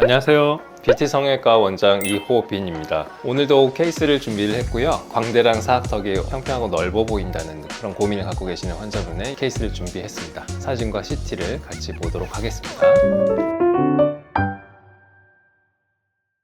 안녕하세요. BT 성형외과 원장 이호빈입니다. 오늘도 케이스를 준비를 했고요. 광대랑 사각턱이 평평하고 넓어 보인다는 그런 고민을 갖고 계시는 환자분의 케이스를 준비했습니다. 사진과 CT를 같이 보도록 하겠습니다.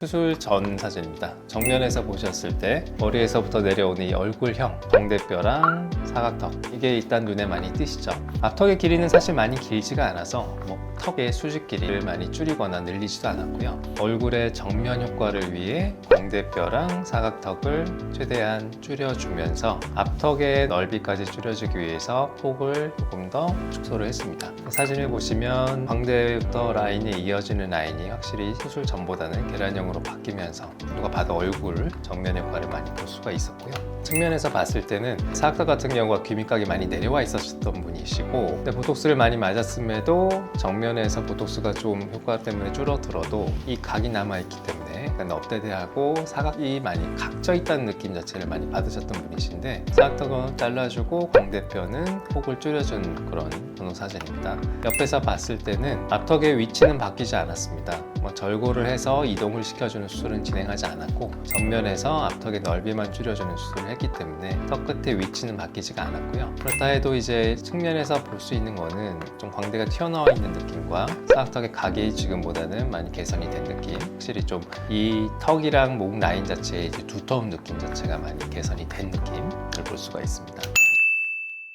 수술 전 사진입니다. 정면에서 보셨을 때 머리에서부터 내려오는 이 얼굴형, 광대뼈랑 사각턱, 이게 일단 눈에 많이 띄시죠. 앞턱의 길이는 사실 많이 길지가 않아서 턱의 수직 길이를 많이 줄이거나 늘리지도 않았고요. 얼굴의 정면 효과를 위해 광대뼈랑 사각턱을 최대한 줄여주면서 앞턱의 넓이까지 줄여주기 위해서 폭을 조금 더 축소를 했습니다. 사진을 보시면 광대뼈 라인에 이어지는 라인이 확실히 수술 전보다는 계란형으로 바뀌면서 누가 봐도 얼굴 정면 효과를 많이 볼 수가 있었고요. 측면에서 봤을 때는 사각턱 같은 경우가 귀밑각이 많이 내려와 있었던 분이시고, 근데 보톡스를 많이 맞았음에도 정면에서 보톡스가 좀 효과 때문에 줄어들어도 이 각이 남아있기 때문에 약간 업데드하고 사각이 많이 각져 있다는 느낌 자체를 많이 받으셨던 분이신데, 사각턱은 잘라주고 광대뼈는 폭을 줄여준 그런 분홍 사진입니다. 옆에서 봤을 때는 앞턱의 위치는 바뀌지 않았습니다. 절골을 해서 이동을 시켜주는 수술은 진행하지 않았고, 정면에서 앞턱의 넓이만 줄여주는 수술을 했기 때문에 턱 끝의 위치는 바뀌지가 않았고요. 그렇다 해도 이제 측면에서 볼 수 있는 거는 좀 광대가 튀어나와 있는 느낌과 사각턱의 각이 지금보다는 많이 개선이 된 느낌, 확실히 좀 이 턱이랑 목 라인 자체의 이제 두터운 느낌 자체가 많이 개선이 된 느낌을 볼 수가 있습니다.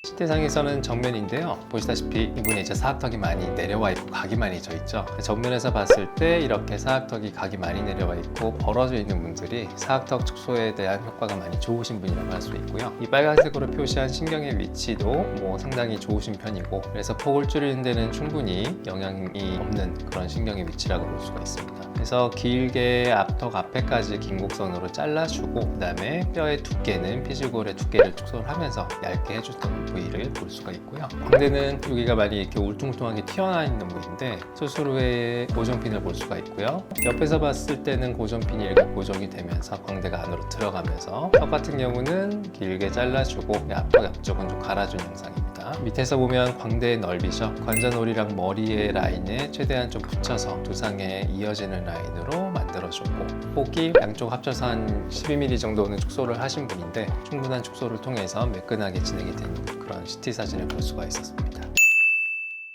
CT상에서는 정면인데요. 보시다시피 이분이 이제 사각턱이 많이 내려와 있고 각이 많이 져 있죠. 정면에서 봤을 때 이렇게 사각턱이 각이 많이 내려와 있고 벌어져 있는 분들이 사각턱 축소에 대한 효과가 많이 좋으신 분이라고 할 수 있고요. 이 빨간색으로 표시한 신경의 위치도 상당히 좋으신 편이고, 그래서 폭을 줄이는 데는 충분히 영향이 없는 그런 신경의 위치라고 볼 수가 있습니다. 그래서 길게 앞턱 앞에까지 긴 곡선으로 잘라주고, 그 다음에 뼈의 두께는 피지골의 두께를 축소를 하면서 얇게 해줬던 부위를 볼 수가 있고요. 광대는 여기가 많이 이렇게 울퉁불퉁하게 튀어나와 있는 부위인데 수술 후에 고정핀을 볼 수가 있고요. 옆에서 봤을 때는 고정핀이 이렇게 고정이 되면서 광대가 안으로 들어가면서, 턱 같은 경우는 길게 잘라주고 앞턱 앞쪽은 좀 갈아준 영상입니다. 밑에서 보면 광대의 넓이죠. 관자놀이랑 머리의 라인에 최대한 좀 붙여서 두상에 이어지는 라인으로 만들어줬고, 폭이 양쪽 합쳐서 한 12mm 정도는 축소를 하신 분인데 충분한 축소를 통해서 매끈하게 진행이 된 그런 CT 사진을 볼 수가 있었습니다.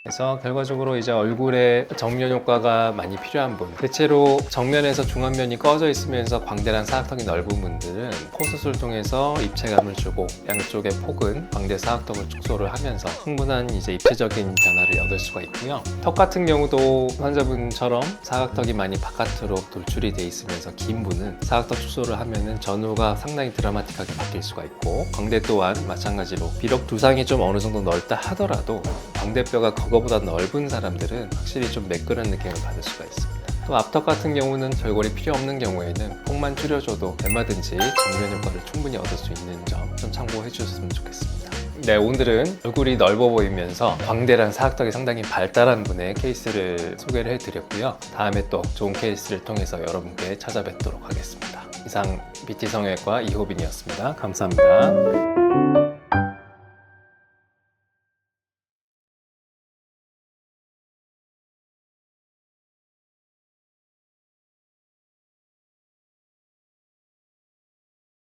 그래서 결과적으로 이제 얼굴에 정면 효과가 많이 필요한 분, 대체로 정면에서 중안면이 꺼져 있으면서 광대랑 사각턱이 넓은 분들은 코 수술을 통해서 입체감을 주고 양쪽의 폭은 광대 사각턱을 축소를 하면서 충분한 이제 입체적인 변화를 얻을 수가 있고요. 턱 같은 경우도 환자분처럼 사각턱이 많이 바깥으로 돌출이 돼 있으면서 긴 분은 사각턱 축소를 하면은 전후가 상당히 드라마틱하게 바뀔 수가 있고, 광대 또한 마찬가지로 비록 두상이 좀 어느 정도 넓다 하더라도 광대뼈가 그거보다 넓은 사람들은 확실히 좀 매끈한 느낌을 받을 수가 있습니다. 또 앞턱 같은 경우는 절골이 필요 없는 경우에는 폭만 줄여줘도 얼마든지 정면 효과를 충분히 얻을 수 있는 점 좀 참고해 주셨으면 좋겠습니다. 네, 오늘은 얼굴이 넓어 보이면서 광대랑 사각턱이 상당히 발달한 분의 케이스를 소개를 해드렸고요. 다음에 또 좋은 케이스를 통해서 여러분께 찾아뵙도록 하겠습니다. 이상 BT 성형외과 이호빈이었습니다. 감사합니다.